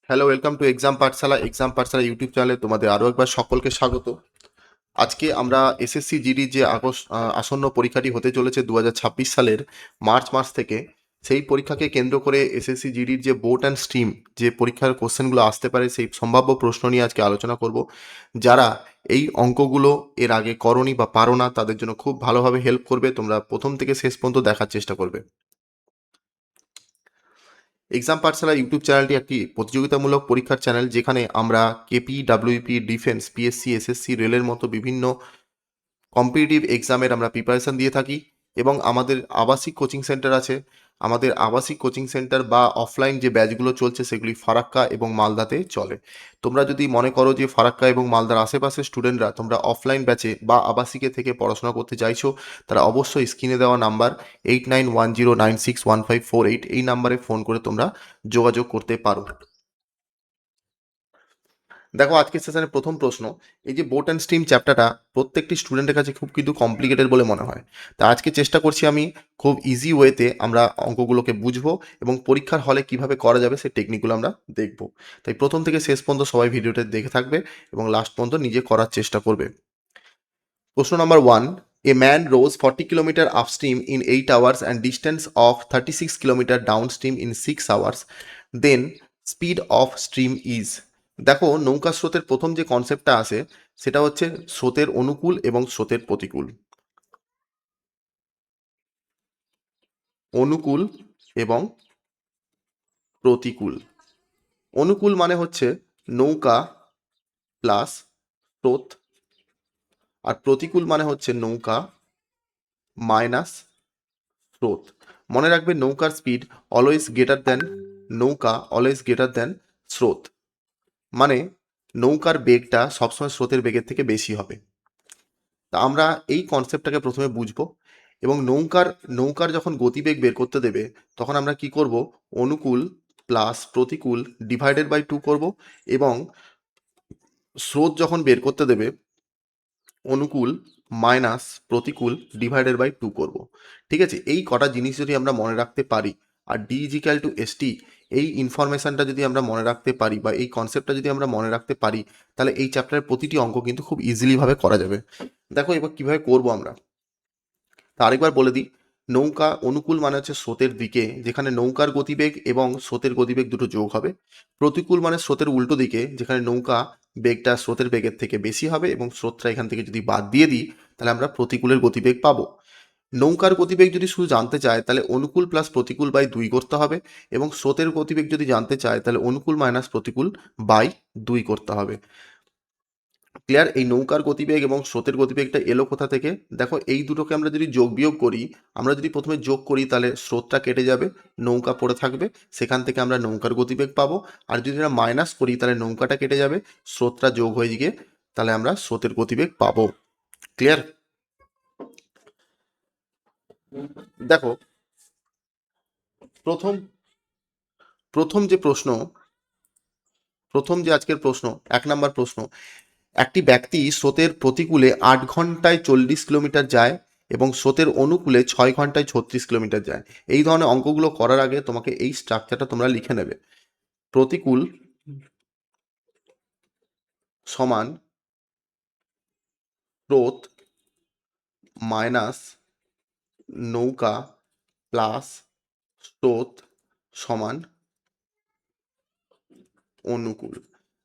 Hello, welcome to exam Pathsala YouTube চ্যানেলে তোমাদের আরও একবার সকলকে স্বাগত। আজকে আমরা এসএসসি জিডির যে আসন্ন পরীক্ষাটি হতে চলেছে 2026 সালের মার্চ মাস থেকে, সেই পরীক্ষাকে কেন্দ্র করে এসএসসি জিডির যে বোর্ড অ্যান্ড স্ট্রিম যে পরীক্ষার কোশ্চেনগুলো আসতে পারে সেই সম্ভাব্য প্রশ্ন নিয়ে আজকে আলোচনা করব। যারা এই অঙ্কগুলো এর আগে করনি বা পারো না তাদের জন্য খুব ভালোভাবে হেল্প করবে, তোমরা প্রথম থেকে শেষ পর্যন্ত দেখার চেষ্টা করবে। এক্সাম পাঠশালা ইউটিউব চ্যানেলটি একটি প্রতিযোগিতামূলক পরীক্ষার চ্যানেল, যেখানে আমরা KP, WP, defence, PSC, SSC, রেলের মতো বিভিন্ন কম্পিটিটিভ এক্সামের আমরা প্রিপারেশান দিয়ে থাকি। এবং আমাদের আবাসিক কোচিং সেন্টার আছে। আমাদের আবাসিক কোচিং সেন্টার বা অফলাইন যে ব্যাচগুলো চলছে সেগুলি ফারাক্কা এবং মালদাতে চলে। তোমরা যদি মনে করো যে ফারাক্কা এবং মালদার আশেপাশের স্টুডেন্টরা তোমরা অফলাইন ব্যাচে বা আবাসিকে থেকে পড়াশোনা করতে চাইছো, তারা অবশ্যই স্ক্রিনে দেওয়া নাম্বার 8910961548 এই নাম্বারে ফোন করে তোমরা যোগাযোগ করতে পারো। দেখো, আজকের সেশনের প্রথম প্রশ্ন, এই যে বোট অ্যান্ড স্ট্রিম চ্যাপ্টারটা প্রত্যেকটি স্টুডেন্টের কাছে খুব কিন্তু কমপ্লিকেটেড বলে মনে হয়। তা আজকে চেষ্টা করছি আমি খুব ইজি ওয়েতে আমরা অঙ্কগুলোকে বুঝবো এবং পরীক্ষার হলে কিভাবে করা যাবে সেই টেকনিকগুলো আমরা দেখব। তাই প্রথম থেকে শেষ পর্যন্ত সবাই ভিডিওটা দেখে থাকবে এবং লাস্ট পর্যন্ত নিজে করার চেষ্টা করবে। প্রশ্ন number 1, a man rows 40 kilometre upstream in 8 hours and distance of 36 kilometre downstream in 6 hours, then speed of stream is. দেখো, নৌকা স্রোতের প্রথম যে কনসেপ্টটা আসে সেটা হচ্ছে স্রোতের অনুকূল এবং স্রোতের প্রতিকূল। অনুকূল এবং প্রতিকূল। অনুকূল মানে হচ্ছে নৌকা প্লাস স্রোত, আর প্রতিকূল মানে হচ্ছে নৌকা মাইনাস স্রোত। মনে রাখবে, নৌকার স্পিড অলওয়েজ গ্রেটার দেন স্রোত, মানে নৌকার বেগটা সবসময় স্রোতের বেগের থেকে বেশি হবে। তা আমরা এই কনসেপ্টটাকে প্রথমে বুঝবো এবং নৌকার যখন গতিবেগ বের করতে দেবে তখন আমরা কি করব, অনুকূল প্লাস প্রতিকূল ডিভাইডেড বাই 2 করব, এবং স্রোত যখন বের করতে দেবে অনুকূল মাইনাস প্রতিকূল ডিভাইডেড বাই 2 করব। ঠিক আছে, এই কটা জিনিস যদি আমরা মনে রাখতে পারি, আর D is equal to S T, এই ইনফরমেশনটা যদি আমরা মনে রাখতে পারি বা এই কনসেপ্টটা যদি আমরা মনে রাখতে পারি, তাহলে এই চ্যাপ্টারের প্রতিটি অঙ্ক কিন্তু খুব ইজিলিভাবে করা যাবে। দেখো এবার কিভাবে করব আমরা, তা আরেকবার বলে দিই। নৌকা অনুকূল মানে হচ্ছে স্রোতের দিকে, যেখানে নৌকার গতিবেগ এবং স্রোতের গতিবেগ দুটো যোগ হবে। প্রতিকূল মানে স্রোতের উল্টো দিকে, যেখানে নৌকা বেগটা স্রোতের বেগের থেকে বেশি হবে এবং স্রোতটা এখান থেকে যদি বাদ দিয়ে দিই তাহলে আমরা প্রতিকূলের গতিবেগ পাবো। নৌকার গতিবেগ যদি শুধু জানতে চায় তাহলে অনুকূল প্লাস প্রতিকূল বাই 2 করতে হবে, এবং স্রোতের গতিবেগ যদি জানতে চায় তাহলে অনুকূল মাইনাস প্রতিকূল বাই 2 করতে হবে। ক্লিয়ার? এই নৌকার গতিবেগ এবং স্রোতের গতিবেগটা এলো কোথা থেকে? দেখো, এই দুটোকে আমরা যদি যোগ বিয়োগ করি, আমরা যদি প্রথমে যোগ করি তাহলে স্রোতটা কেটে যাবে, নৌকা পড়ে থাকবে, সেখান থেকে আমরা নৌকার গতিবেগ পাবো। আর যদি আমরা মাইনাস করি তাহলে নৌকাটা কেটে যাবে, স্রোতটা যোগ হয়ে গিয়ে তাহলে আমরা স্রোতের গতিবেগ পাবো। ক্লিয়ার? দেখো, প্রথম প্রথম যে প্রশ্ন, প্রথম যে আজকের প্রশ্ন, 1 নম্বর প্রশ্ন, একটি ব্যক্তি স্রোতের প্রতিকূলে 8 ঘন্টায় 40 কিলোমিটার যায় এবং স্রোতের অনুকূলে 6 ঘন্টায় 36 কিলোমিটার যায়। এই ধরনের অঙ্কগুলো করার আগে তোমাকে এই স্ট্রাকচারটা তোমরা লিখে নেবে। প্রতিকূল সমান স্রোত মাইনাস নৌকা প্লাস স্রোত সমান অনুকূল।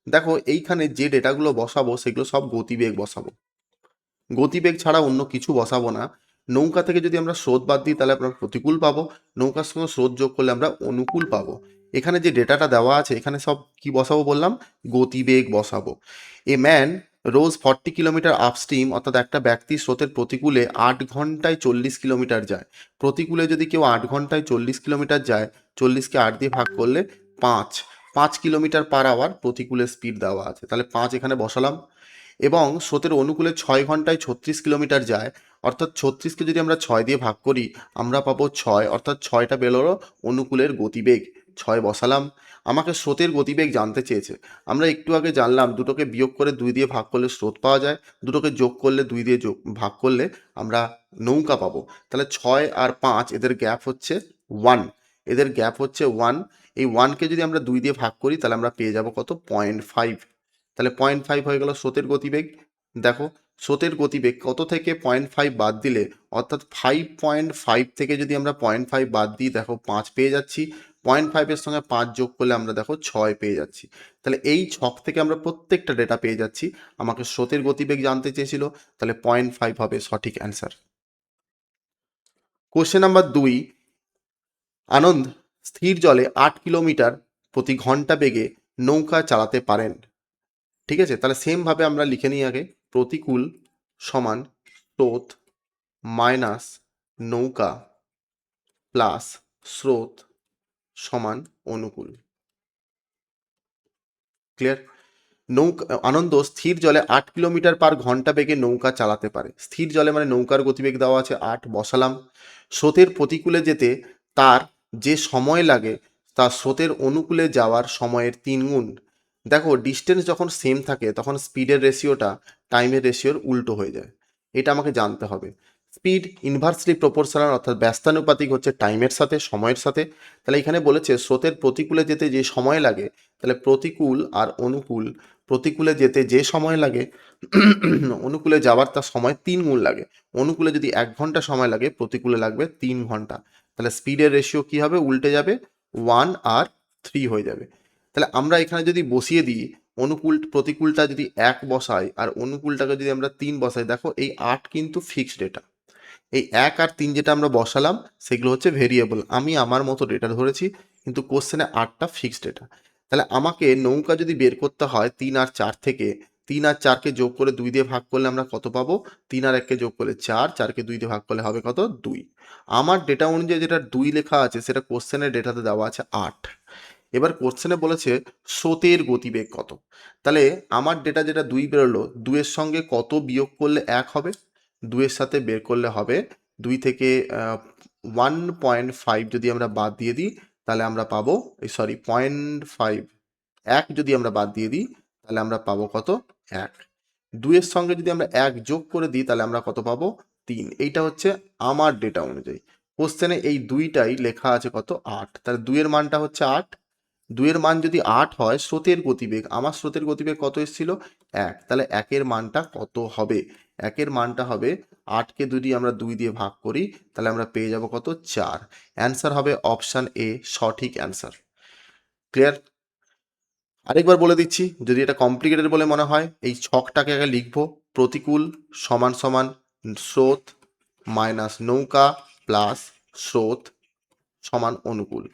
দেখো, এইখানে যে ডেটাগুলো বসাবো সেগুলো সব গতিবেগ বসাবো, গতিবেগ ছাড়া অন্য কিছু বসাবো না। নৌকা থেকে যদি আমরা স্রোত বাদ দিই তাহলে আমরা প্রতিকূল পাবো, নৌকার সঙ্গে স্রোত যোগ করলে আমরা অনুকূল পাবো। এখানে যে ডেটাটা দেওয়া আছে এখানে সব কি বসাবো বললাম, গতিবেগ বসাবো। এ ম্যান রোজ 40 কিলোমিটার আপস্ট্রিম, অর্থাৎ একটা ব্যক্তি স্রোতের প্রতিকূলে 8 ঘন্টায় 40 কিলোমিটার যায়। প্রতিকূলে যদি কেউ 8 ঘন্টায় 40 কিলোমিটার যায়, 40কে 8 দিয়ে ভাগ করলে 5, 5 কিলোমিটার/আওয়ার প্রতিকূলের স্পিড দেওয়া আছে, তাহলে 5 এখানে বসালাম। এবং স্রোতের অনুকূলে 6 ঘন্টায় 36 কিলোমিটার যায়, অর্থাৎ 36কে যদি আমরা 6 দিয়ে ভাগ করি আমরা পাবো 6, অর্থাৎ 6টা বেরোলো অনুকূলের গতিবেগ, 6 বসালাম। আমাকে স্রোতের গতিবেগ জানতে চেয়েছে, আমরা একটু আগে জানলাম দুটোকে বিয়োগ করে 2 দিয়ে ভাগ করলে স্রোত পাওয়া যায়, দুটোকে যোগ করলে 2 দিয়ে ভাগ করলে আমরা নৌকা পাবো। তাহলে 6 আর 5 এদের গ্যাপ হচ্ছে 1, এদের গ্যাপ হচ্ছে 1। এই 1কে যদি আমরা 2 দিয়ে ভাগ করি তাহলে আমরা পেয়ে যাব কত, 0.5। তাহলে 0.5 হয়ে গেল স্রোতের গতিবেগ। দেখো স্রোতের গতিবেগ কত থেকে 0.5 বাদ দিলে, অর্থাৎ 5.5 থেকে যদি আমরা 0.5 বাদ দিই, দেখো 5 পেয়ে যাচ্ছি। 0.5-এর সঙ্গে 5 যোগ করলে আমরা দেখো 6 পেয়ে যাচ্ছি। তাহলে এই ছক থেকে আমরা প্রত্যেকটা ডেটা পেয়ে যাচ্ছি। আমাকে স্রোতের গতিবেগ জানতে চেয়েছিল, তাহলে 0.5 হবে সঠিক অ্যান্সার। কোশ্চেন নাম্বার 2, আনন্দ স্থির জলে 8 কিলোমিটার প্রতি ঘন্টা বেগে নৌকা চালাতে পারেন। ঠিক আছে, তাহলে সেমভাবে আমরা লিখে নিই আগে, প্রতিকূল সমান স্রোত মাইনাস নৌকা প্লাস স্রোত সমান অনুকূল। ক্লিয়ার? আনন্দ স্থির জলে 8 কিলোমিটার পার ঘন্টা বেগে নৌকা চালাতে পারে। স্থির জলে মানে নৌকার গতিবেগ দেওয়া আছে 8, বসালাম। স্রোতের প্রতিকূলে যেতে তার যে সময় লাগে তা স্রোতের অনুকূলে যাওয়ার সময়ের 3 গুণ। দেখো ডিস্টেন্স যখন সেম থাকে তখন স্পিডের রেশিওটা টাইমের রেশিওর উল্টো হয়ে যায়, এটা আমাকে জানতে হবে। স্পিড ইনভার্সলি প্রপোর্শনাল, অর্থাৎ ব্যস্তানুপাতিক হচ্ছে টাইমের সাথে, সময়ের সাথে। তাহলে এখানে বলেছে স্রোতের প্রতিকূলে যেতে যে সময় লাগে, তাহলে প্রতিকূল আর অনুকূল, প্রতিকূলে যেতে যে সময় লাগে অনুকূলে যাওয়ার তার সময় 3 গুণ লাগে। অনুকূলে যদি 1 ঘন্টা সময় লাগে, প্রতিকূলে লাগবে 3 ঘন্টা। তাহলে স্পিডের রেশিও কি হবে, উল্টে যাবে, 1 আর 3 হয়ে যাবে। তাহলে আমরা এখানে যদি বসিয়ে দিই, অনুকূল প্রতিকূলটা যদি 1 বসাই আর অনুকূলটাকে যদি আমরা 3 বসাই, দেখো এই 8 কিন্তু ফিক্সড ডেটা। এই 1 আর 3 যেটা আমরা বসালাম সেগুলো হচ্ছে ভেরিয়েবল। আমি আমার মতো ডেটা ধরেছি, কিন্তু কোশ্চেনে 8টা ফিক্সড ডেটা। তাহলে আমাকে নৌকা যদি বের করতে হয় 3 আর 4 থেকে, 3 আর 4কে যোগ করে 2 দিয়ে ভাগ করলে আমরা কত পাবো, 3 আর 1কে যোগ করলে 4, 4কে 2 দিয়ে ভাগ করলে হবে কত, 2। আমার ডেটা অনুযায়ী যেটা 2 লেখা আছে সেটা কোশ্চেনের ডেটাতে দেওয়া আছে 8। এবার কোশ্চেনে বলেছে স্রোতের গতিবেগ কত। তাহলে আমার ডেটা যেটা 2 বেরোলো, 2 এর সঙ্গে কত বিয়োগ করলে 1 হবে, 2 এর সাথে বের করলে হবে 2 থেকে 1.5 যদি আমরা বাদ দিয়ে দিই তাহলে আমরা পাবো, সরি 0.5, 1 যদি আমরা বাদ দিয়ে দিই তাহলে আমরা পাবো কত, 1। 2 এর সঙ্গে যদি আমরা 1 যোগ করে দিই তাহলে আমরা কত পাবো, 3। এইটা হচ্ছে আমার ডেটা অনুযায়ী। কোশ্চেনে এই দুইটাই লেখা আছে কত, 8। তাহলে 2 এর মানটা হচ্ছে 8। 2 এর মান যদি 8 হয়, স্রোতের গতিবেগ, আমার স্রোতের গতিবেগ কত এসেছিল, 1। তাহলে 1 এর মানটা কত হবে, 1 এর মানটা হবে 8কে যদি আমরা 2 দিয়ে ভাগ করি তাহলে আমরা পেয়ে যাব কত, 4। অ্যান্সার হবে অপশান এ সঠিক অ্যান্সার। ক্লিয়ার? আরেকবার বলে দিচ্ছি, যদি এটা কমপ্লিকেটেড বলে মনে হয়, এই ছকটাকে আগে লিখবো, প্রতিকূল সমান সমান স্রোত মাইনাস নৌকা প্লাস স্রোত সমান অনুকূল।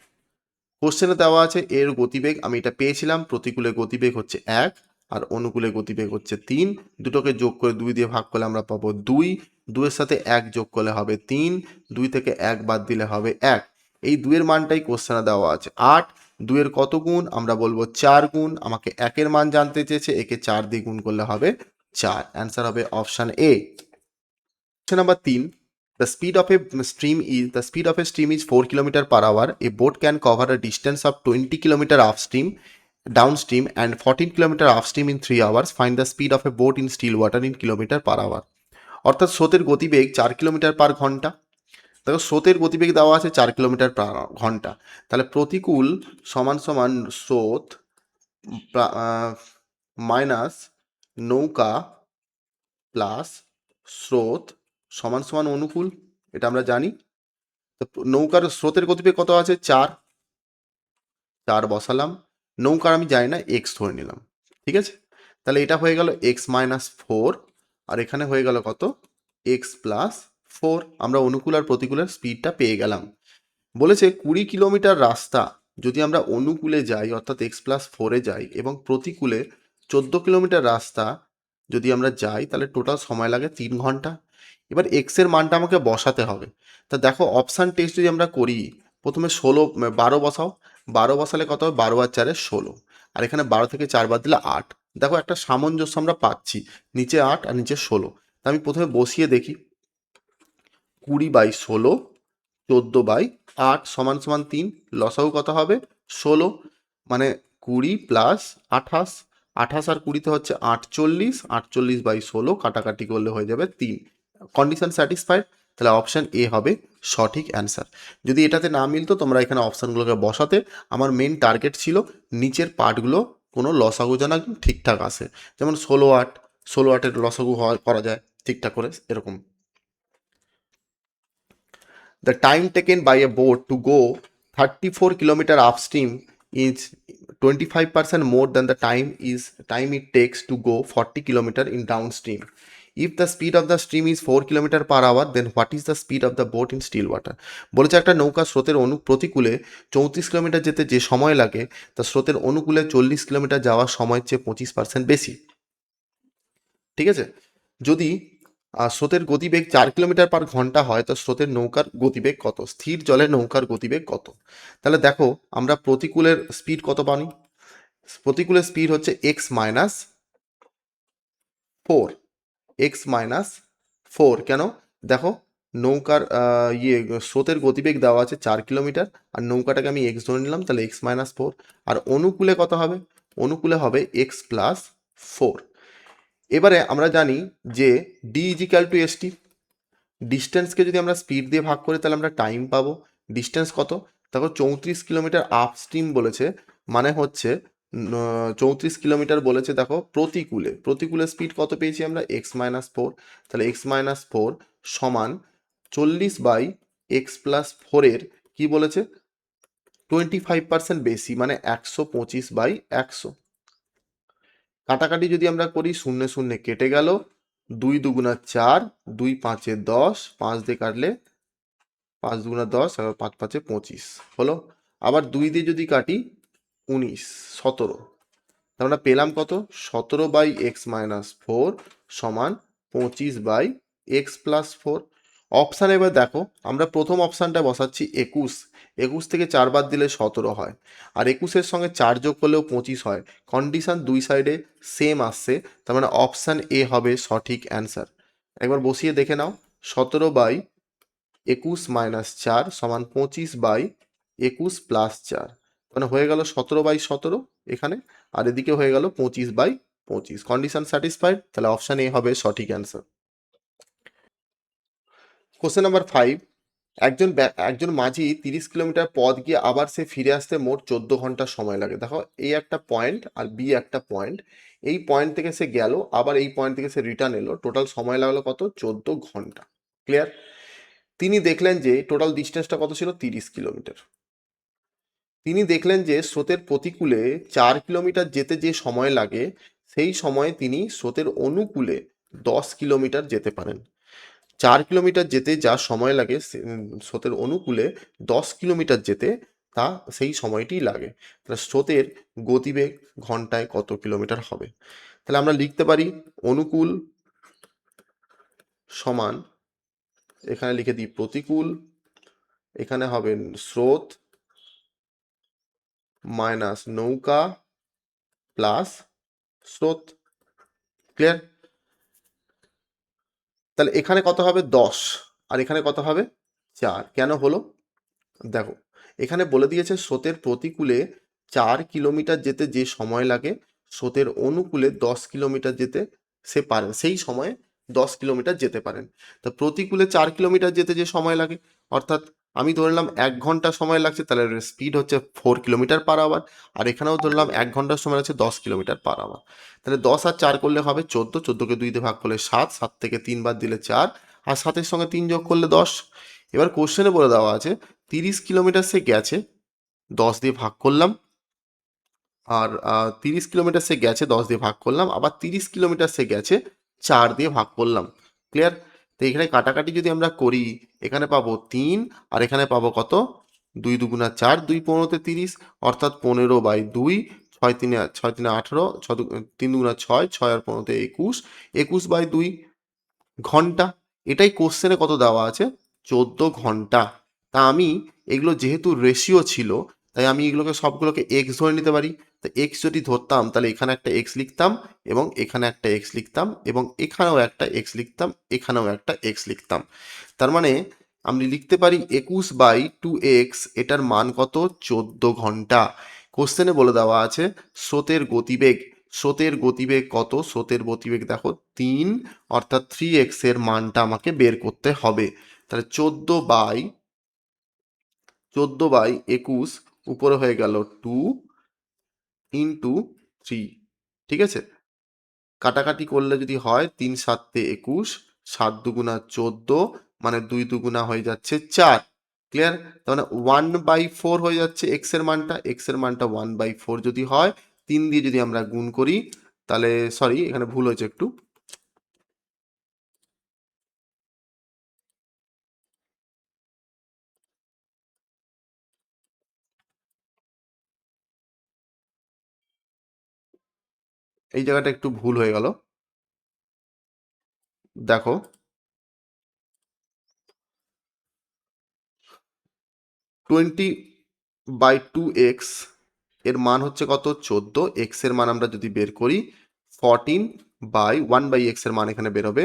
কোশ্চেনে দেওয়া আছে এর গতিবেগ, আমি এটা পেয়েছিলাম, প্রতিকূলে গতিবেগ হচ্ছে 1 আর অনুকূলে গতিবেগ হচ্ছে 3। দুটোকে যোগ করে 2 দিয়ে ভাগ করলে আমরা পাবো 2, 2 এর সাথে 1 যোগ করলে হবে 3, 2 থেকে 1 বাদ দিলে হবে 1। এই 2 এর মানটাই কোশ্চেনে দেওয়া আছে 8। 2 এর কত গুণ, আমরা বলবো 4 গুণ। আমাকে 1 এর মান জানতে চেয়েছে, একে 4 দিয়ে গুণ করলে হবে 4। অ্যান্সার হবে option A. Question number 3, the speed of a stream is 4 km per hour. A boat can cover a distance of 20 km downstream and 14 km upstream in 3 hours. Find the speed of a boat in still water in kilometer per hour. অর্থাৎ স্রোতের গতিবেগ 4 kilometre পার ঘন্টা। দেখো স্রোতের গতিবেগ দেওয়া আছে 4 kilometre পার ঘন্টা। তাহলে প্রতিকূল সমান সমান স্রোত মাইনাস নৌকা প্লাস স্রোত সমান সমান অনুকূল, এটা আমরা জানি। তো নৌকার স্রোতের গতিবেগ কত আছে, 4, 4 বসালাম। নৌকার আমি জানি না, এক্স ধরে নিলাম। ঠিক আছে, তাহলে এটা হয়ে গেল এক্স মাইনাস 4, আর এখানে হয়ে গেল কত, এক্স প্লাস 4। আমরা অনুকূল আর প্রতিকূলের স্পিডটা পেয়ে গেলাম। বলেছে 20 কিলোমিটার রাস্তা যদি আমরা অনুকূলে যাই, অর্থাৎ এক্স প্লাস 4-এ যাই, এবং প্রতিকূলে 14 কিলোমিটার রাস্তা যদি আমরা যাই, তাহলে টোটাল সময় লাগে 3 ঘন্টা। এবার এক্সের মানটা আমাকে বসাতে হবে। তা দেখো অপশান টেস্ট যদি আমরা করি, প্রথমে 12 বসাও, 12 বসালে কত হবে, 12 আর 4-এ 16, আর এখানে 12 থেকে 4 বাদ দিলে 8। দেখো একটা সামঞ্জস্য আমরা পাচ্ছি, নিচে 8 আর নিচে 16। তা আমি প্রথমে বসিয়ে দেখি, 20/16, 14/8 সমান সমান 3। লসাগু কত হবে, 16, মানে 20 প্লাস 28, 28 আর 20-তে হচ্ছে 48, 48/16 কাটাকাটি করলে হয়ে যাবে 3। Condition satisfied. তাহলে অপশান এ হবে সঠিক অ্যান্সার। যদি এটাতে না মিলতো তোমরা এখানে অপশানগুলোকে বসাতে। আমার মেন টার্গেট ছিল নিচের পার্টগুলো কোনো লসাগু যেন একদম ঠিকঠাক আসে, যেমন 16 8 লসাগু করা যায় ঠিকঠাক করে এরকম। The time taken by a boat to go 34 km upstream is 25% more than the time it takes to go 40 km in downstream. If the speed of the stream is 4 km per hour, then what is the speed of the boat in still water? বলেছে একটা নৌকা স্রোতের প্রতিকূলে 34 kilometre যেতে যে সময় লাগে তা স্রোতের অনুকূলে 40 কিলোমিটার যাওয়ার সময়ের চেয়ে 25% বেশি। ঠিক আছে, যদি স্রোতের গতিবেগ 4 কিলোমিটার পার ঘন্টা হয় তো স্রোতের নৌকার গতিবেগ কত, স্থির জলে নৌকার গতিবেগ কত? তাহলে দেখো আমরা প্রতিকূলের স্পিড কত পানি, প্রতিকূলের স্পিড হচ্ছে x-4 কেন দেখো নৌকার স্রোতের গতিবেগ দেওয়া আছে 4 কিলোমিটার আর নৌকাটাকে আমি x ধরে নিলাম, তাহলে x-4। আর অনুকূলে কত হবে, অনুকূলে হবে x+4। এবারে আমরা জানি যে D is equal to S T, ডিস্টেন্সকে যদি আমরা স্পিড দিয়ে ভাগ করি তাহলে আমরা টাইম পাবো। ডিস্টেন্স কত দেখো 34 কিলোমিটার আপস্ট্রিম বলেছে, মানে হচ্ছে 34 কিলোমিটার বলেছে দেখো প্রতিকূলে, প্রতিকূলে স্পিড কত পেয়েছি আমরা x-4, তাহলে x-4 সমান 40/x+4 কি বলেছে 25% বেশি, মানে 125/100। কাটাকাটি যদি আমরা করি শূন্য শূন্য কেটে গেল, 2 দুগুণা 4, 2 5 10, 5 দিয়ে কাটলে 5 দুগুণা 10 আর 5 5 25 হলো। আবার 2 দিয়ে যদি কাটি 19 17, তাহলে আমরা পেলাম কত 17/x-4 সমান 25/x+4। অপশান এবার দেখো আমরা প্রথম অপশানটা বসাচ্ছি 21, 21 থেকে 4 বাদ দিলে 17 হয়, আর 21-এর সঙ্গে 4 যোগ করলেও 25 হয়। কন্ডিশন দুই সাইডে সেম আসছে, তার মানে অপশান এ হবে সঠিক অ্যান্সার। একবার বসিয়ে দেখে নাও, 17/21 - 4 সমান 25/21+4, মানে হয়ে গেল 17/17 এখানে, আর এদিকে হয়ে গেল 25/25। কন্ডিশন স্যাটিসফাইড, তাহলে অপশান এ হবে সঠিক অ্যান্সার। কোশ্চেন নাম্বার 5, একজন মাঝি 30 কিলোমিটার পথ গিয়ে আবার সে ফিরে আসতে মোট 14 ঘন্টা সময় লাগে। দেখো এই একটা পয়েন্ট আর বি একটা পয়েন্ট, এই পয়েন্ট থেকে সে গেল আবার এই পয়েন্ট থেকে সে রিটার্ন এলো, টোটাল সময় লাগলো কত 14 ঘন্টা। ক্লিয়ার? তিনি দেখলেন যে টোটাল ডিস্টেন্সটা কত ছিল 30 কিলোমিটার। তিনি দেখলেন যে স্রোতের প্রতিকূলে 4 কিলোমিটার যেতে যে সময় লাগে সেই সময়ে তিনি স্রোতের অনুকূলে 10 কিলোমিটার যেতে পারেন। 4 কিলোমিটার যেতে যা সময় লাগে স্রোতের অনুকূলে 10 কিলোমিটার যেতে তা সেই সময়টি লাগে। তাহলে স্রোতের গতিবেগ ঘন্টায় কত কিলোমিটার হবে? তাহলে আমরা লিখতে পারি অনুকূল সমান, এখানে লিখে দিই প্রতিকূল, এখানে হবে স্রোত মাইনাস নৌকা প্লাস স্রোত। ক্লিয়ার? তাহলে এখানে কত হবে 10 আর এখানে কত হবে 4, কেন হলো দেখো এখানে বলে দিয়েছে স্রোতের প্রতিকূলে 4 কিলোমিটার যেতে যে সময় লাগে স্রোতের অনুকূলে 10 কিলোমিটার যেতে সে পারেন, সেই সময়ে 10 কিলোমিটার যেতে পারেন। তো প্রতিকূলে 4 কিলোমিটার যেতে যে সময় লাগে, অর্থাৎ আমি ধরলাম 1 ঘন্টা সময় লাগছে, তাহলে স্পিড হচ্ছে 4 কিলোমিটার পার আওয়ার, আর এখানেও ধরলাম 1 ঘন্টার সময় লাগছে 10 কিলোমিটার পার আওয়ার। তাহলে 10 আর 4 করলে হবে 14, 14কে 2 দিয়ে ভাগ করলে 7, 7 থেকে 3 বাদ দিলে 4, আর 7-এর সঙ্গে 3 যোগ করলে 10। এবার কোশ্চেনে বলে দেওয়া আছে 30 কিলোমিটার সে গেছে, 10 দিয়ে ভাগ করলাম, আর 30 কিলোমিটার সে গেছে 10 দিয়ে ভাগ করলাম, আবার 30 কিলোমিটার সে গেছে 4 দিয়ে ভাগ করলাম। ক্লিয়ার? তো এখানে কাটাকাটি যদি আমরা করি এখানে পাবো 3 আর এখানে পাবো কত 2 দুগুণা 4, 2 15 30, অর্থাৎ 15/2, 6 3 18, 3 দুগুণা 6, 6 আর 15 21, 21/2 ঘন্টা। এটাই কোশ্চেনে কত দেওয়া আছে 14 ঘন্টা। তা আমি এগুলো যেহেতু রেশিও ছিল তাই আমি এগুলোকে সবগুলোকে এক্স ধরে নিতে পারি। তো এক্স যদি ধরতাম তাহলে এখানে একটা এক্স লিখতাম এবং এখানে একটা এক্স লিখতাম এবং এখানেও একটা এক্স লিখতাম, এখানেও একটা এক্স লিখতাম। তার মানে আমি লিখতে পারি 21/2x, এটার মান কত 14 ঘন্টা। কোশ্চেনে বলে দেওয়া আছে স্রোতের গতিবেগ, স্রোতের গতিবেগ কত, স্রোতের গতিবেগ দেখো 3, অর্থাৎ 3x এর মানটা আমাকে বের করতে হবে। তাহলে 14/21 উপরে হয়ে গেল 2 ইন্টু 3। ঠিক আছে, কাটাকাটি করলে যদি হয় 3 7 21, 7 দুগুণা 14, মানে 2 দুগুণা হয়ে যাচ্ছে 4। ক্লিয়ার? তার মানে 1/4 হয়ে যাচ্ছে এক্স এর মানটা। এক্স এর মানটা 1/4 যদি হয়, 3 দিয়ে যদি আমরা গুণ করি, তাহলে সরি এখানে ভুল হয়েছে একটু, এই জায়গাটা একটু ভুল হয়ে গেল। দেখো 20/2x এর মান হচ্ছে কত? 14। এক্স এর মান আমরা যদি বের করি 14/1/x এর মান এখানে বেরোবে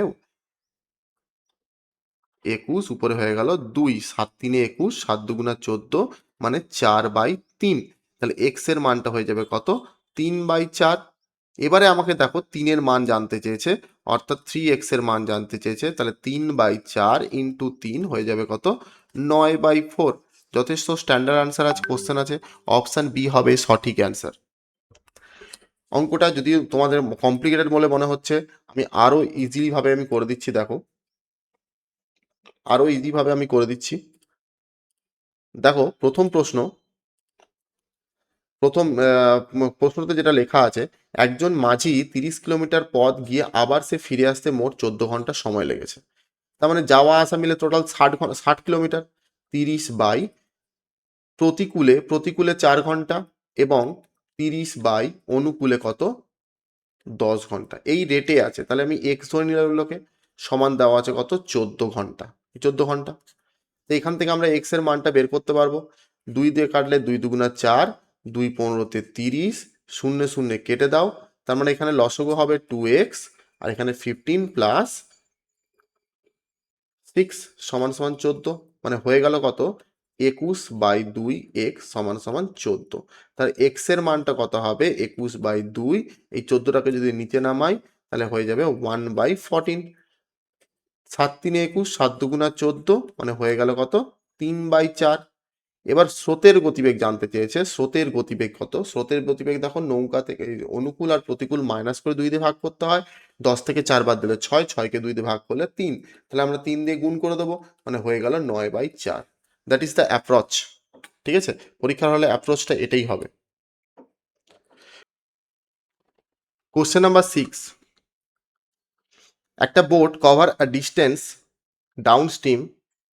21, উপরে হয়ে গেল 2, 7 3 21, 7 দুগুণা 14, মানে 4/3। তাহলে এক্স এর মানটা হয়ে যাবে কত? 3/4। এবারে আমাকে দেখো 3 এর মান জানতে চেয়েছে, অর্থাৎ 3x এর মান জানতে চেয়েছে। তাহলে 3/4 ইন্টু 3 হয়ে যাবে কত? 9/4। যথেষ্ট স্ট্যান্ডার্ড আনসার আছে, কোশ্চেন আছে, অপশান বি হবে সঠিক অ্যান্সার। অঙ্কটা যদি তোমাদের কমপ্লিকেটেড বলে মনে হচ্ছে, আমি আরও ইজিলি ভাবে আমি করে দিচ্ছি। দেখো আরও ইজি ভাবে আমি করে দিচ্ছি। দেখো প্রথম প্রশ্নতে যেটা লেখা আছে, একজন মাঝি 30 কিলোমিটার পথ গিয়ে আবার সে ফিরে আসতে মোট 14 ঘন্টা সময় লেগেছে। তার মানে যাওয়া আসা মিলে টোটাল 60 কিলোমিটার। 30 বাই প্রতিকূলে প্রতিকূলে 4 ঘন্টা এবং 30 বাই অনুকূলে কত? 10 ঘন্টা। এই রেটে আছে, তাহলে আমি এক্স ধরে নিলাম, লোকে সমান দেওয়া আছে কত? 14 ঘন্টা। 14 ঘন্টা, তো এখান থেকে আমরা এক্স এর মানটা বের করতে পারবো। 2 দিয়ে কাটলে 2 দুগুণা 4, 2 15 30, শূন্যে শূন্যে কেটে দাও। তার মানে এখানে লসগু হবে 2x, আর এখানে 15 প্লাস 6 সমান সমান 14, মানে হয়ে গেল কত? 21/2 এক্স সমান সমান 14। তাহলে এক্স এর মানটা কত হবে? 21/2, এই 14টাকে যদি নিচে নামাই তাহলে হয়ে যাবে 1/14। 7 3 21, 7 দুগুণা 14, মানে হয়ে গেল কত? 3/4। এবার স্রোতের গতিবেগ জানতে চেয়েছে। স্রোতের গতিবেগ কত? স্রোতের গতিবেগ দেখো, নৌকা থেকে এই অনুকূল আর প্রতিকূল মাইনাস করে 2 দিয়ে ভাগ করতে হয়। 10 থেকে 4 বাদ দিলে 6, 6কে 2 দিয়ে ভাগ করলে 3, তাহলে আমরা 3 দিয়ে গুণ করে দেবো, মানে হয়ে গেল 9/4। That is the approach. ঠিক আছে, পরীক্ষার হলে অ্যাপ্রোচটা এটাই হবে। কোশ্চেন নাম্বার 6, একটা boat cover a distance downstream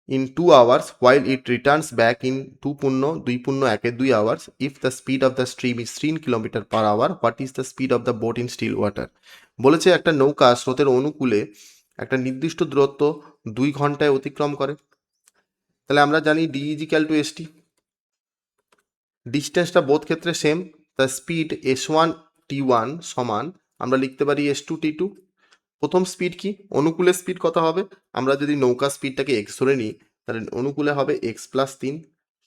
in 2 hours while it returns back in 2.2.2 hours. If the speed of the stream is 3 kilometre per hour, what is the speed of the boat in still water? বলেছে একটা নৌকা স্রোতের অনুকূলে একটা নির্দিষ্ট দূরত্ব 2 ঘন্টায় অতিক্রম করে। তাহলে আমরা জানি D is equal to S T. ডিস্টেন্সটা বোথ ক্ষেত্রে same, the speed s1 t1 সমান আমরা লিখতে পারি s2 t2। প্রথম স্পিড কি? অনুকূলে স্পিড কত হবে? আমরা যদি নৌকা স্পিডটাকে এক্স ধরে নিই, তাহলে অনুকূলে হবে x+3।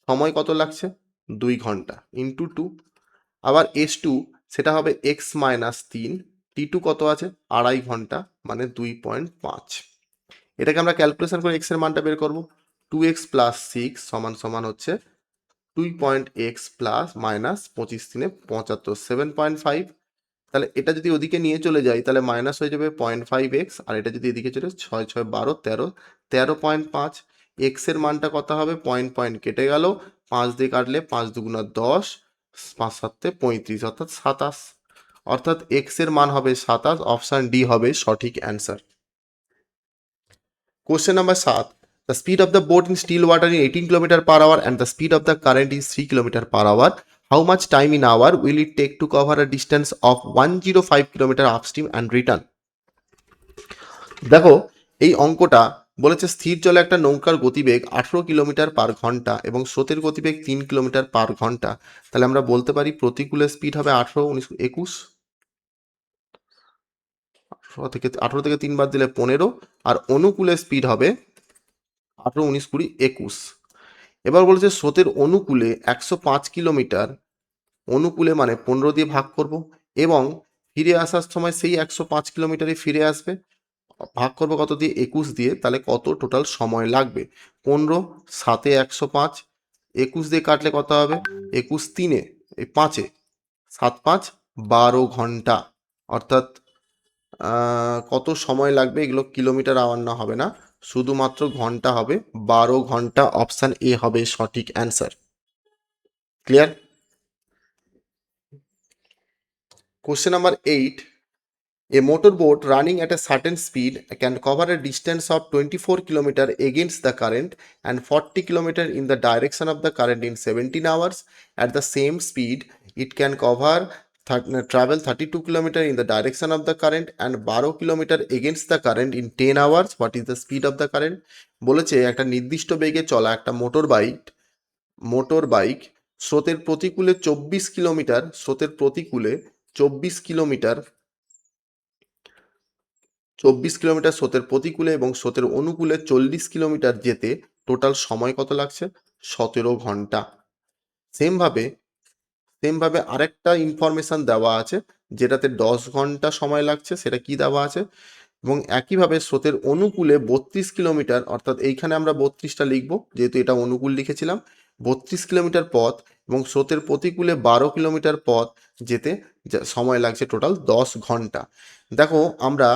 সময় কত লাগছে? 2 ঘন্টা ইন্টু 2। আবার s2 সেটা হবে x-3। t2 কত আছে? 2.5 ঘন্টা, মানে 2.5। এটাকে আমরা ক্যালকুলেশন করে এক্স এর মানটা বের করবো। 2x+6 সমান সমান হচ্ছে 2.x প্লাস মাইনাস 25×3 = 75, 7.5। তাহলে এটা যদি ওদিকে নিয়ে চলে যাই তাহলে মাইনাস হয়ে যাবে 0.5x, আর এটা যদি এদিকে চলে 6 6 12 13, 13.5। এক্স এর মানটা কত হবে? পয়েন্ট পয়েন্ট কেটে গেল, 5 দিয়ে কাটলে 5 দুগুণা 10, 5 7 35, অর্থাৎ 27। অর্থাৎ এক্স এর মান হবে 27। অপশান ডি হবে সঠিক answer. Question number 7, the speed of the boat in still water is 18 km/h and the speed of the current is 3 km/h. How much time in hour will it take to cover a distance of 105 km upstream and return? দেখো এই অঙ্কটা বলেছে স্থির জলে একটা নৌকার গতিবেগ 18 কিলোমিটার/ঘন্টা এবং স্রোতের গতিবেগ 3 কিলোমিটার/ঘন্টা। তাহলে আমরা বলতে পারি প্রতিকূলে স্পিড হবে 18 19 21, 18 থেকে 3 বাদ দিলে 15, আর অনুকূলে স্পিড হবে 18 19 20 21। এবার বলেছে স্রোতের অনুকূলে 105 কিলোমিটার, অনুকূলে মানে 15 দিয়ে ভাগ করব, এবং ফিরে আসার সময় সেই 105 কিলোমিটারই ফিরে আসবে, ভাগ করবো কত দিয়ে, 21 দিয়ে, তাহলে কত টোটাল সময় লাগবে, 15, 7-এ 105, 21 দিয়ে কাটলে কত হবে, 21 3-এ, এই 5-এ, 7 5 12 ঘন্টা। অর্থাৎ কত সময় লাগবে, এগুলো কিলোমিটার আওয়ার না হবে না, শুধুমাত্র ঘন্টা হবে, 12 ঘন্টা। অপশান এ হবে সঠিক answer. Clear? Question number 8, a motorboat running at a certain speed can cover a distance of 24 km against the current and 40 km in the direction of the current in 17 hours. At the same speed, it can travel 32 km in the direction of the current and 12 km against the current in 10 hours. What is the speed of the current? বলেছে একটা নির্দিষ্ট বেগে চলা একটা motor bike স্রোতের প্রতিকূলে 24 kilometre স্রোতের প্রতিকূলে এবং স্রোতের অনুকূলে 40 কিলোমিটার যেতে টোটাল সময় কত লাগছে, 17 ঘন্টা। সেমভাবে আরেকটা ইনফরমেশন দেওয়া আছে যেটাতে 10 ঘন্টা সময় লাগছে, সেটা কি দেওয়া আছে, এবং একইভাবে স্রোতের অনুকূলে 32 কিলোমিটার, অর্থাৎ এইখানে আমরা 32টা লিখবো যেহেতু এটা অনুকূল লিখেছিলাম, 32 কিলোমিটার পথ এবং স্রোতের প্রতিকূলে 12 কিলোমিটার পথ যেতে সময় লাগছে টোটাল 10 ঘন্টা। দেখো আমরা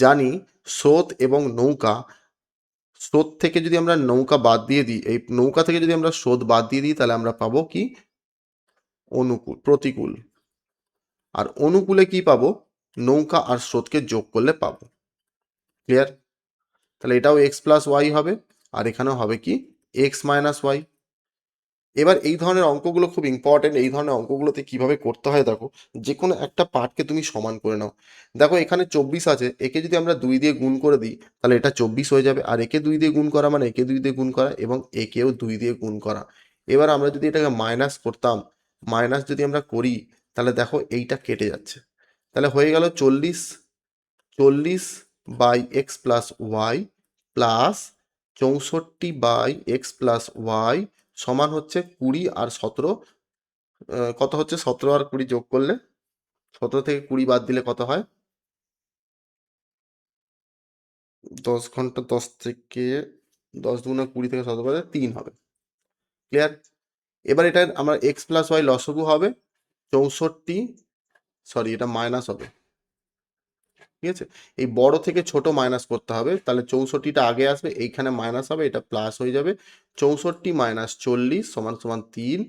জানি স্রোত এবং নৌকা, স্রোত থেকে যদি আমরা নৌকা বাদ দিয়ে দিই, এই নৌকা থেকে যদি আমরা স্রোত বাদ দিয়ে দিই তাহলে আমরা পাবো কি, প্রতিকূল। আর অনুকূলে কি পাবো, নৌকা আর স্রোতকে যোগ করলে পাবো। ক্লিয়ার? তাহলে এটাও এক্স প্লাস ওয়াই হবে, আর এখানেও হবে কি, এক্স মাইনাস ওয়াই। এবার এই ধরনের অঙ্কগুলো খুব ইম্পর্টেন্ট। এই ধরনের অঙ্কগুলোতে কিভাবে করতে হয় দেখো, যে কোনো একটা পার্টকে তুমি সমান করে নাও। দেখো এখানে 24 আছে, একে যদি আমরা 2 দিয়ে গুণ করে দিই তাহলে এটা 24 হয়ে যাবে, আর একে 2 দিয়ে গুণ করা মানে একে 2 দিয়ে গুণ করা এবং একেও 2 দিয়ে গুণ করা। এবার আমরা যদি এটাকে মাইনাস করতাম, মাইনাস যদি আমরা করি তাহলে দেখো এইটা কেটে যাচ্ছে, তাহলে হয়ে গেল 40 by x plus y plus 64 by x plus y সমান হচ্ছে 20 আর 17, কত হচ্ছে, 17 আর 20 যোগ করলে, 17 থেকে 20 বাদ দিলে কত হয়, 10 ঘন্টা, 10 থেকে 10 দুগুণে 20 থেকে 17 বাদে 3 হবে। ক্লিয়ার? এবার এটা আমরা এক্স প্লাস ওয়াই লসগু হবে 64, সরি এটা মাইনাস হবে, ঠিক আছে, এই বড় থেকে ছোট মাইনাস করতে হবে, তাহলে 64টা আগে আসবে, এইখানে মাইনাস হবে, এটা প্লাস হয়ে যাবে, 64 মাইনাস 40 সমান সমান 3,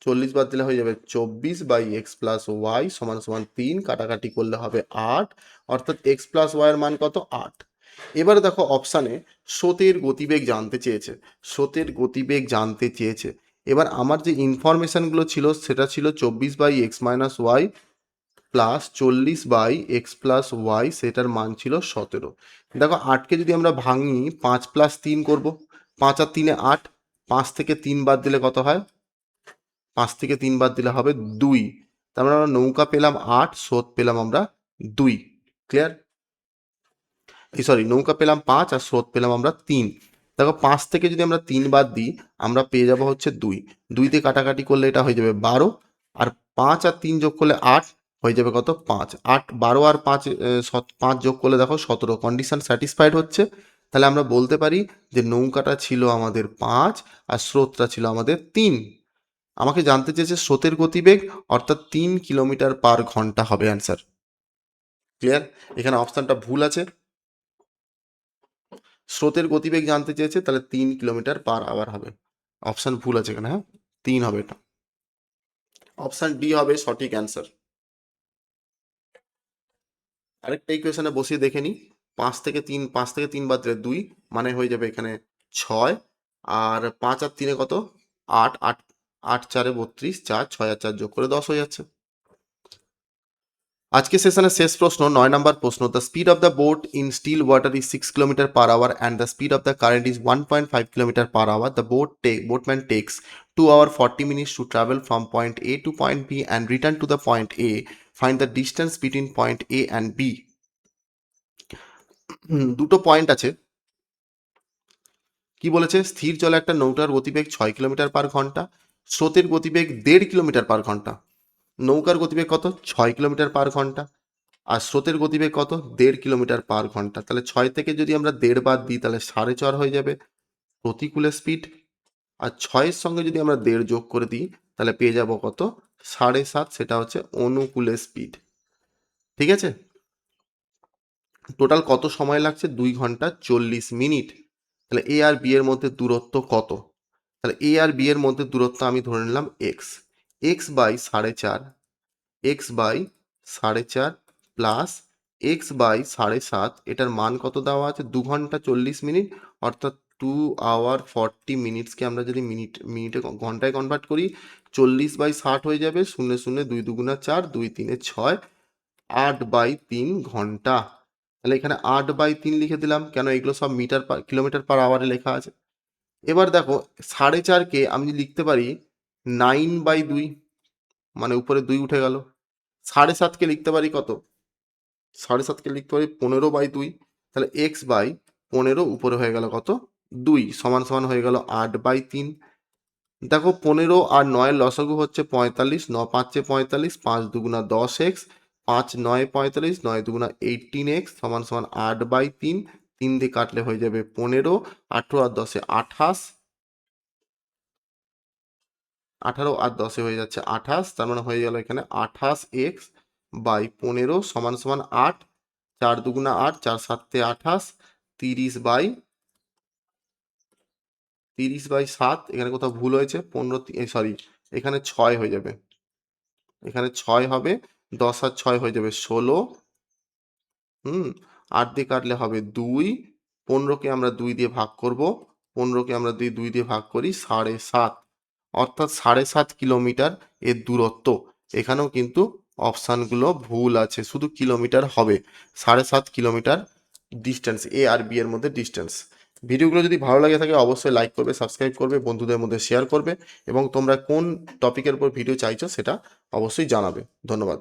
40 বাদ দিলে হয়ে যাবে 24 বাই এক্স প্লাস ওয়াই সমান সমান 3, কাটাকাটি করলে হবে 8, অর্থাৎ এক্স প্লাস ওয়াইয়ের মান কত, 8। এবারে দেখো অপশানে স্রোতের গতিবেগ জানতে চেয়েছে। এবার আমার যে ইনফরমেশনগুলো ছিল সেটা ছিল 24 by x minus y plus 40 by x plus y, সেটার মান ছিল 17। দেখো 8কে যদি আমরা ভাঙি 5 প্লাস 3 করবো, 5 আর 3-এ 8, 5 থেকে 3 বাদ দিলে কত হয়, 5 থেকে 3 বাদ দিলে হবে 2, তার মানে আমরা নৌকা পেলাম 8, স্রোত পেলাম আমরা 2। ক্লিয়ার? সরি, নৌকা পেলাম 5 আর স্রোত পেলাম আমরা 3। দেখো 5 থেকে যদি আমরা 3 বাদ দিই আমরা পেয়ে যাবো হচ্ছে 2, 2 দিয়ে কাটাকাটি করলে এটা হয়ে যাবে 12, আর 5 আর 3 যোগ করলে 8 হয়ে যাবে কত, 5, 8 12 আর 5 5 যোগ করলে দেখো 17, কন্ডিশন স্যাটিসফাইড হচ্ছে। তাহলে আমরা বলতে পারি যে নৌকাটা ছিল আমাদের 5 আর স্রোতটা ছিল আমাদের 3। আমাকে জানতে চেয়েছে স্রোতের গতিবেগ, অর্থাৎ 3 কিলোমিটার পার ঘন্টা হবে অ্যান্সার। ক্লিয়ার? এখানে অপশানটা ভুল আছে, স্রোতের গতিবেগ জানতে চেয়েছে, তাহলে 3 কিলোমিটার পার আওয়ার হবে, অপশান ভুল আছে এখানে, হ্যাঁ 3 হবে এটা, অপশান ডি হবে সঠিক অ্যান্সার। আরেকটা ইকুয়েশনে বসিয়ে দেখে নিই, 5 থেকে 3 বাদ দিলে 2, মানে হয়ে যাবে এখানে 6, আর 5 আর 3-এ কত, 8, 8 8 4-এ 32, 4 6 আর 4 যোগ করে 10 হয়ে যাচ্ছে। আজকে সেশনের শেষ প্রশ্ন, 9 নম্বর প্রশ্ন, the speed of the boat in still water is 6 kilometre per hour and the speed of the current is 1.5 kilometre per hour. The boatman takes 2 hours 40 minutes to travel from point A to point B and return to the point A. Find the distance between point A and B. দুটো point আছে। কি বলেছে, স্থির জলে একটা নৌকার গতিবেগ 6 kilometre পার ঘন্টা, স্রোতের গতিবেগ 1.5 কিলোমিটার পার ঘন্টা, নৌকার গতিবেগ কত, 6 কিলোমিটার পার ঘন্টা। আর স্রোতের গতিবেগ কত? 1.5 কিলোমিটার পার ঘন্টা। তাহলে 6 থেকে যদি আমরা 1.5 বাদ দিই তাহলে 4.5 হয়ে যাবে প্রতিকূলে স্পিড। আর 6-এর সঙ্গে যদি আমরা 1.5 যোগ করে দিই তাহলে পেয়ে যাব কত? 7.5, সেটা হচ্ছে অনুকূলে স্পিড। ঠিক আছে? টোটাল কত সময় লাগছে? 2 ঘন্টা 40 মিনিট। তাহলে এ আর বি এর মধ্যে দূরত্ব কত? তাহলে এ আর বি এর মধ্যে দূরত্ব আমি ধরে নিলাম x. X by 4.5, x by 4.5 plus x by 7.5, এটার মান কত দেওয়া আছে? 2 ঘন্টা 40 মিনিট, অর্থাৎ 2 hour 40 মিনিটসকে আমরা যদি মিনিটে ঘন্টায় কনভার্ট করি, 40/60 হয়ে যাবে। 0 0 2 2 4, 2 3 6, 8/3 ঘন্টা। তাহলে এখানে 8/3 লিখে দিলাম। কেন? এগুলো সব কিলোমিটার পার আওয়ারে লেখা আছে। এবার দেখো 4.5কে আমি লিখতে পারি 9/2, মানে উপরে 2 উঠে গেল। 7.5কে লিখতে পারি কত? 7.5কে লিখতে পারি 15/2। তাহলে এক্স বাই 15 উপরে হয়ে গেল কত? 2 সমান সমান হয়ে গেল 8/3। দেখো 15 আর 9 লসাগু হচ্ছে 45, 9 5 45, 5 2 10x, 5 9 45, 9 2 18x সমান সমান 8/3। 3 দিয়ে কাটলে হয়ে যাবে 15, 18 আর 10 28, 18 আর 10 হয়ে যাচ্ছে 28, তার মানে হয়ে গেল এখানে 28x বাই 15 সমান সমান 8, 4 2 8, 4 7 28, 30/7। এখানে কোথাও ভুল হয়েছে, 15 সরি, এখানে 6 হয়ে যাবে, এখানে 6 হবে, 10 আর 6 হয়ে যাবে 16। 8 দিয়ে কাটলে হবে 2, 15কে আমরা 2 দিয়ে ভাগ করব, 15কে আমরা 2 দিয়ে ভাগ করি 7.5, অর্থাৎ 7.5 কিলোমিটার এর দূরত্ব। এখানেও কিন্তু অপশানগুলো ভুল আছে, শুধু কিলোমিটার হবে। 7.5 কিলোমিটার ডিস্টেন্স, এ আর বি এর মধ্যে ডিস্টেন্স। ভিডিওগুলো যদি ভালো লাগে থাকে অবশ্যই লাইক করবে, সাবস্ক্রাইব করবে, বন্ধুদের মধ্যে শেয়ার করবে এবং তোমরা কোন টপিকের উপর ভিডিও চাইছো সেটা অবশ্যই জানাবে। ধন্যবাদ।